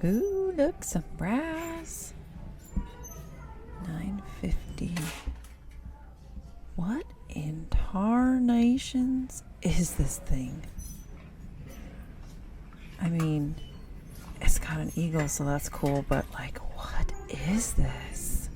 Ooh, look, some brass. $9.50. What in tarnations is this thing? I mean, it's got an eagle, so that's cool, but like, what is this?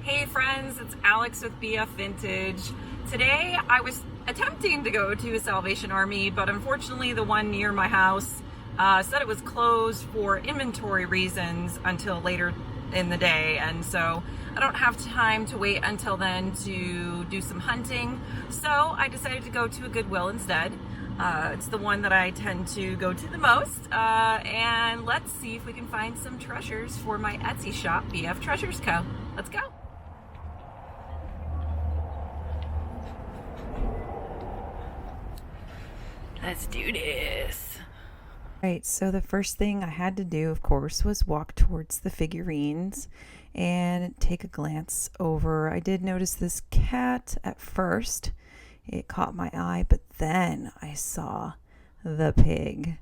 Hey friends, it's Alex with bfVintage. Today I was attempting to go to a Salvation Army, but unfortunately the one near my house said it was closed for inventory reasons until later in the day, and so I don't have time to wait until then to do some hunting. So I decided to go to a Goodwill instead. It's the one that I tend to go to the most, and let's see if we can find some treasures for my Etsy shop, BF Treasures Co. Let's go. Let's do this. Right, so the first thing I had to do, of course, was walk towards the figurines and take a glance over. I did notice this cat at first. It caught my eye, but then I saw the pig.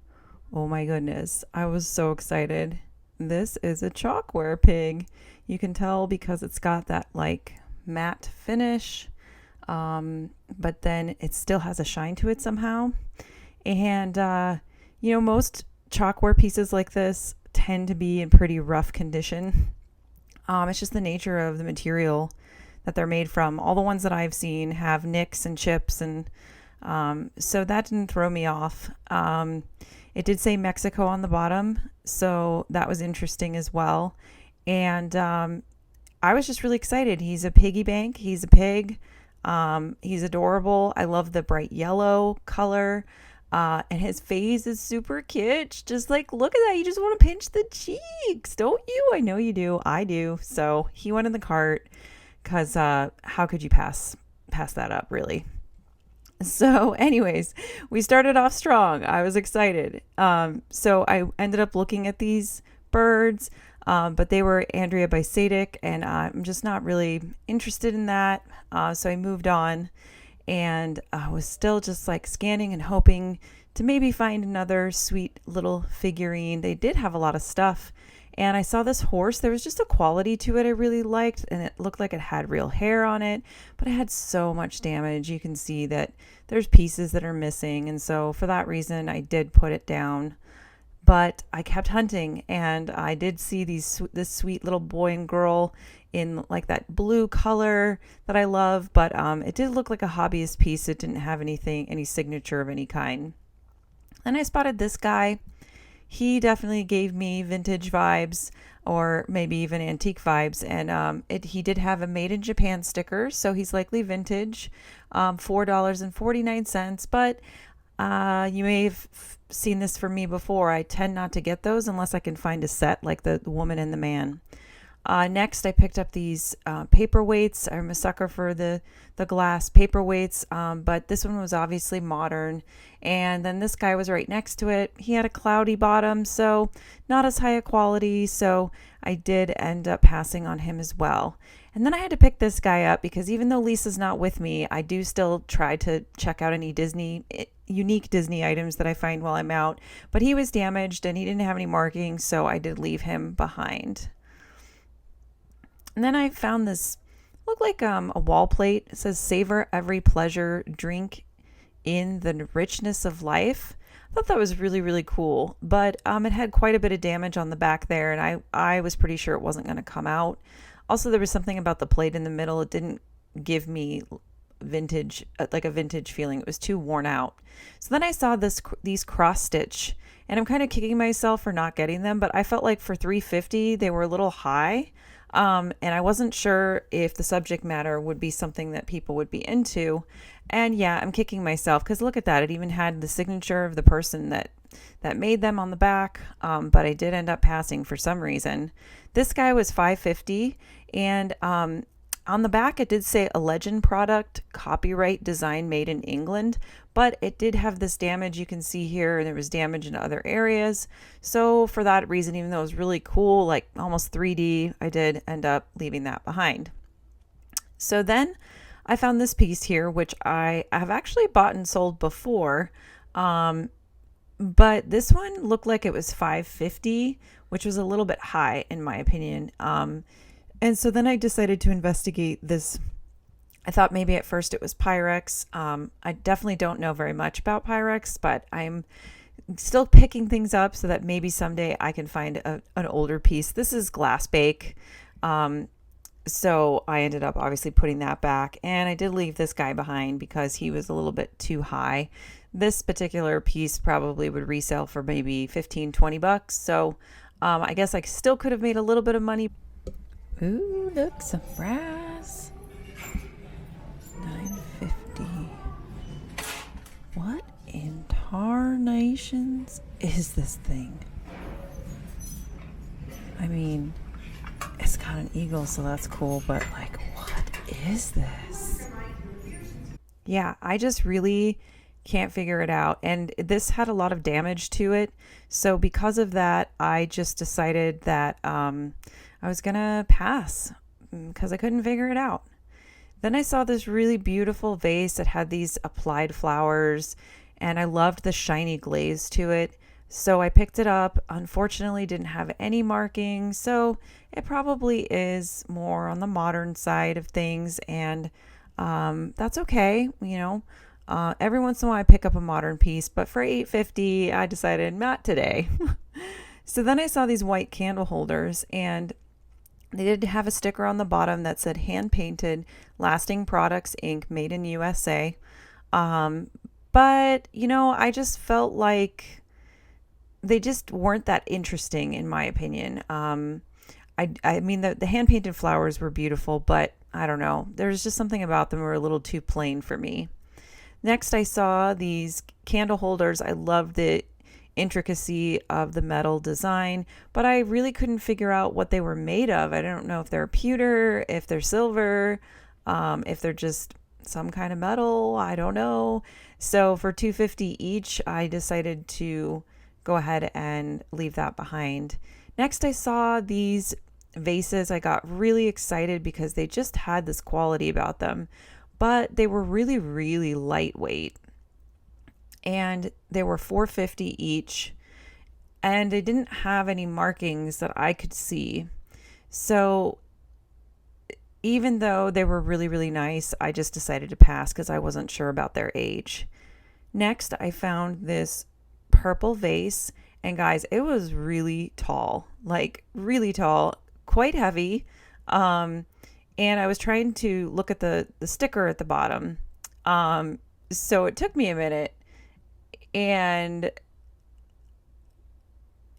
Oh my goodness, I was so excited. This is a chalkware pig. You can tell because it's got that like matte finish, but then it still has a shine to it somehow. And most chalkware pieces like this tend to be in pretty rough condition. It's just the nature of the material that they're made from. All the ones that I've seen have nicks and chips, and so that didn't throw me off. It did say Mexico on the bottom, so that was interesting as well. And I was just really excited. He's a piggy bank. He's a pig. He's adorable. I love the bright yellow color. And his face is super kitsch. Just like, look at that. You just want to pinch the cheeks, don't you? I know you do. I do. So he went in the cart because how could you pass that up, really? So anyways, we started off strong. I was excited. So I ended up looking at these birds, but they were Andrea Bisatic, and I'm just not really interested in that. So I moved on. And I was still just like scanning and hoping to maybe find another sweet little figurine. They did have a lot of stuff. And I saw this horse. There was just a quality to it I really liked. And it looked like it had real hair on it. But it had so much damage. You can see that there's pieces that are missing. And so for that reason, I did put it down. But I kept hunting. And I did see this sweet little boy and girl in like that blue color that I love, but it did look like a hobbyist piece. It didn't have any signature of any kind. And I spotted this guy. He definitely gave me vintage vibes, or maybe even antique vibes. And he did have a made in Japan sticker, so he's likely vintage. $4.49, but you may have seen this from me before. I tend not to get those unless I can find a set like the woman and the man. Next, I picked up these paperweights. I'm a sucker for the glass paperweights, but this one was obviously modern. And then this guy was right next to it. He had a cloudy bottom, so not as high a quality. So I did end up passing on him as well. And then I had to pick this guy up because even though Lisa's not with me, I do still try to check out any unique Disney items that I find while I'm out. But he was damaged and he didn't have any markings, so I did leave him behind. And then I found this, looked like a wall plate. It says, "Savor every pleasure, drink in the richness of life." I thought that was really, really cool. But it had quite a bit of damage on the back there, and I was pretty sure it wasn't going to come out. Also, there was something about the plate in the middle. It didn't give me vintage, like a vintage feeling. It was too worn out. So then I saw these cross stitch, and I'm kind of kicking myself for not getting them, but I felt like for $3.50 they were a little high. And I wasn't sure if the subject matter would be something that people would be into. And yeah, I'm kicking myself because look at that. It even had the signature of the person that made them on the back. But I did end up passing for some reason. This guy was $5.50, and On the back, it did say a legend product, copyright design made in England, but it did have this damage you can see here, and there was damage in other areas. So for that reason, even though it was really cool, like almost 3D, I did end up leaving that behind. So then I found this piece here, which I have actually bought and sold before. But this one looked like it was $550, which was a little bit high in my opinion. And so then I decided to investigate this. I thought maybe at first it was Pyrex. I definitely don't know very much about Pyrex, but I'm still picking things up so that maybe someday I can find an older piece. This is glass bake. So I ended up obviously putting that back, and I did leave this guy behind because he was a little bit too high. This particular piece probably would resell for maybe 15-20 bucks. So I guess I still could have made a little bit of money. Ooh, look, some brass. $9.50. What in tarnations is this thing? I mean, it's got an eagle, so that's cool, but like, what is this? Yeah, I just really can't figure it out. And this had a lot of damage to it. So because of that, I just decided that I was gonna pass because I couldn't figure it out. Then I saw this really beautiful vase that had these applied flowers, and I loved the shiny glaze to it. So I picked it up. Unfortunately, didn't have any markings, so it probably is more on the modern side of things, and that's okay. Every once in a while I pick up a modern piece, but for $8.50, I decided not today. So then I saw these white candle holders, and they did have a sticker on the bottom that said hand painted, lasting products, Inc., made in USA. But I just felt like they just weren't that interesting in my opinion. I mean, the hand painted flowers were beautiful, but I don't know. There's just something about them that were a little too plain for me. Next, I saw these candle holders. I loved the intricacy of the metal design, but I really couldn't figure out what they were made of. I don't know if they're pewter, if they're silver, if they're just some kind of metal. I don't know. So for $2.50 each, I decided to go ahead and leave that behind. Next, I saw these vases. I got really excited because they just had this quality about them, but they were really, really lightweight. And they were $4.50 each, and they didn't have any markings that I could see. So even though they were really, really nice, I just decided to pass because I wasn't sure about their age. Next, I found this purple vase, and guys, it was really tall, like really tall, quite heavy. And I was trying to look at the sticker at the bottom. So it took me a minute. And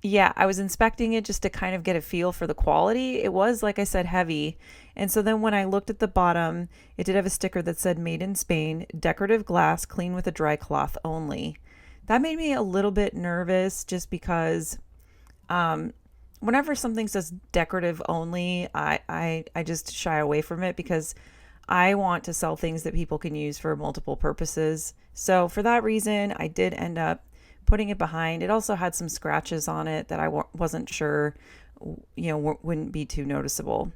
yeah, I was inspecting it just to kind of get a feel for the quality. It was, like I said, heavy. And so then when I looked at the bottom, it did have a sticker that said made in Spain, decorative glass, clean with a dry cloth only. That made me a little bit nervous just because whenever something says decorative only, I just shy away from it because I want to sell things that people can use for multiple purposes. So for that reason, I did end up putting it behind. It also had some scratches on it that I wasn't sure, wouldn't be too noticeable.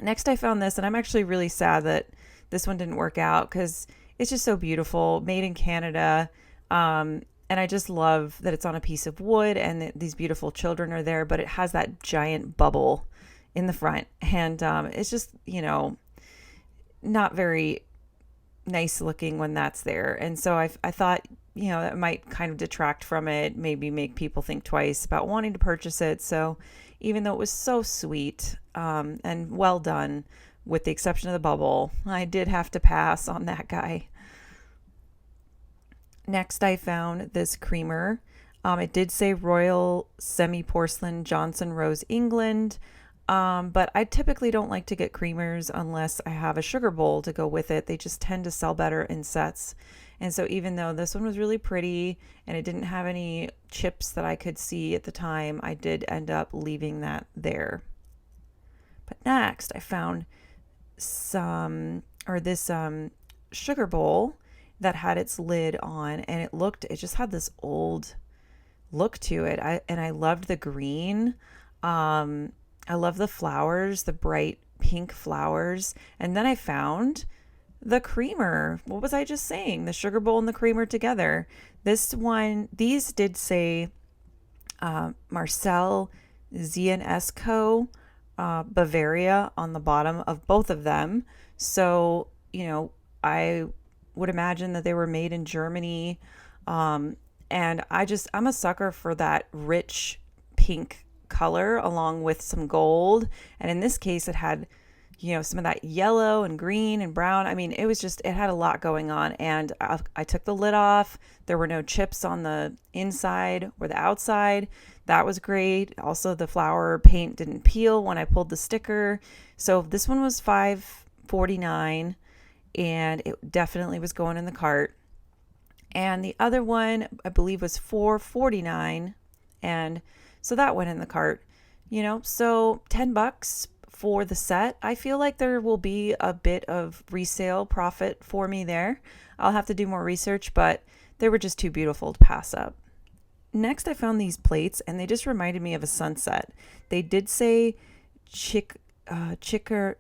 Next, I found this, and I'm actually really sad that this one didn't work out because it's just so beautiful, made in Canada. And I just love that it's on a piece of wood and these beautiful children are there, but it has that giant bubble in the front. And it's just, not very nice looking when that's there. And so I thought, that might kind of detract from it, maybe make people think twice about wanting to purchase it. So even though it was so sweet and well done, with the exception of the bubble, I did have to pass on that guy. Next, I found this creamer. It did say Royal Semi-Porcelain Johnson Rose, England. But I typically don't like to get creamers unless I have a sugar bowl to go with it. They just tend to sell better in sets. And so even though this one was really pretty and it didn't have any chips that I could see at the time, I did end up leaving that there. But next I found sugar bowl that had its lid on, and it just had this old look to it. I loved the green. I love the flowers, the bright pink flowers. And then I found the creamer. What was I just saying? The sugar bowl and the creamer together. These did say Marcel Zienesco, Bavaria on the bottom of both of them. So, I would imagine that they were made in Germany. And I'm a sucker for that rich pink color along with some gold. And in this case, it had, some of that yellow and green and brown. I mean, it had a lot going on. And I took the lid off. There were no chips on the inside or the outside. That was great. Also, the flower paint didn't peel when I pulled the sticker. So this one was $5.49, and it definitely was going in the cart. And the other one, I believe, was $4.49, and so that went in the cart. So $10 for the set. I feel like there will be a bit of resale profit for me there. I'll have to do more research, but they were just too beautiful to pass up. Next, I found these plates, and they just reminded me of a sunset. They did say Chikar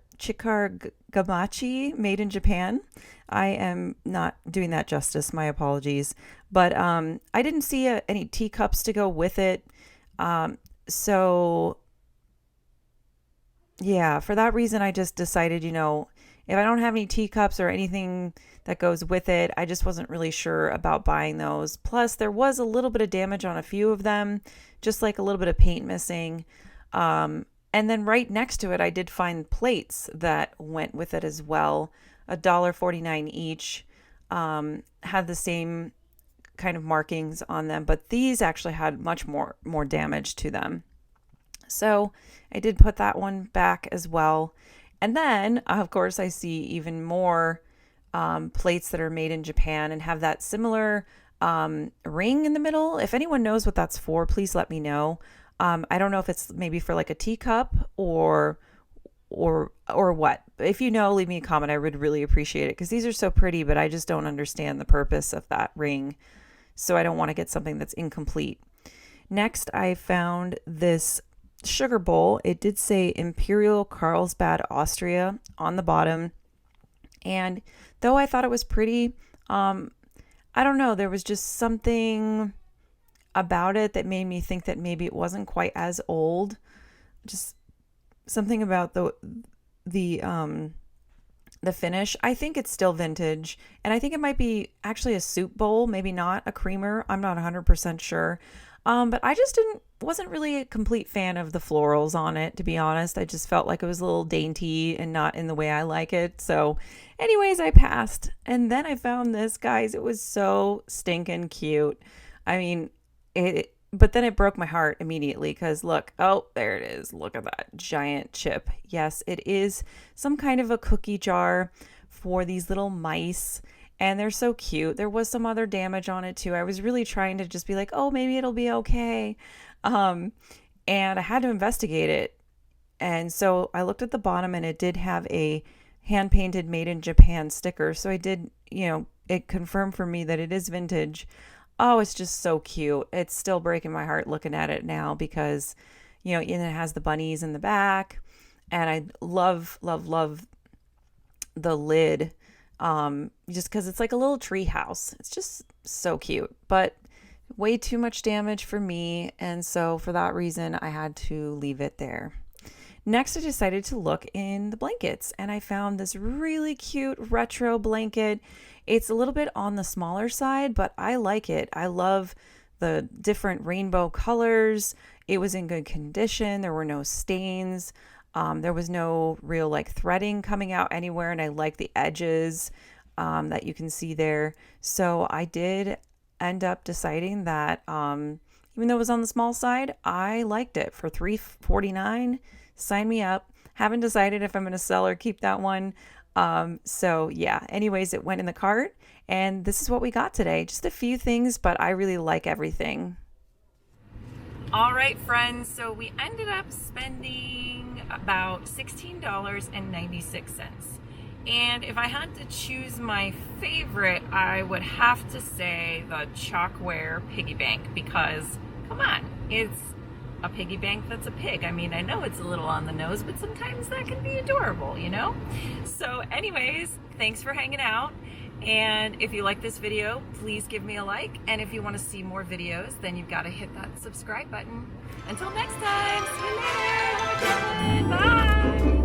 made in Japan. I am not doing that justice. My apologies. But I didn't see any teacups to go with it. So, yeah, for that reason, I just decided, if I don't have any teacups or anything that goes with it, I just wasn't really sure about buying those. Plus, there was a little bit of damage on a few of them, just like a little bit of paint missing. And then right next to it, I did find plates that went with it as well. $1.49 each, had the same kind of markings on them, but these actually had much more damage to them. So I did put that one back as well. And then, of course, I see even more plates that are made in Japan and have that similar ring in the middle. If anyone knows what that's for, please let me know. I don't know if it's maybe for like a teacup or what. If you know, leave me a comment. I would really appreciate it because these are so pretty, but I just don't understand the purpose of that ring. So I don't want to get something that's incomplete. Next, I found this sugar bowl. It did say Imperial Carlsbad, Austria on the bottom. And though I thought it was pretty, I don't know, there was just something about it that made me think that maybe it wasn't quite as old. Just something about the finish. I think it's still vintage, and I think it might be actually a soup bowl, maybe not a creamer. I'm not 100% sure. But I just wasn't really a complete fan of the florals on it, to be honest. I just felt like it was a little dainty and not in the way I like it. So anyways, I passed. And then I found this, guys. It was so stinking cute. I mean, but then it broke my heart immediately because look, oh, there it is. Look at that giant chip. Yes, it is some kind of a cookie jar for these little mice. And they're so cute. There was some other damage on it too. I was really trying to just be like, oh, maybe it'll be okay. And I had to investigate it. And so I looked at the bottom and it did have a hand painted made in Japan sticker. So I did, it confirmed for me that it is vintage. Oh, it's just so cute. It's still breaking my heart looking at it now because, and it has the bunnies in the back. And I love, love, love the lid. Just because it's like a little tree house. It's just so cute, but way too much damage for me. And so for that reason, I had to leave it there. Next, I decided to look in the blankets and I found this really cute retro blanket. It's a little bit on the smaller side, but I like it. I love the different rainbow colors. It was in good condition. There were no stains. There was no real like threading coming out anywhere, and I like the edges that you can see there. So I did end up deciding that even though it was on the small side, I liked it for $3.49. Sign me up. Haven't decided if I'm going to sell or keep that one. So yeah, anyways, it went in the cart, and this is what we got today. Just a few things, but I really like everything. All right, friends, so we ended up spending about $16.96. And if I had to choose my favorite, I would have to say the Chalkware piggy bank, because come on, it's a piggy bank that's a pig. I mean, I know it's a little on the nose, but sometimes that can be adorable, you know? So anyways, thanks for hanging out. And if you like this video, please give me a like. And if you want to see more videos, then you've got to hit that subscribe button. Until next time, see you later. Have a good one. Bye.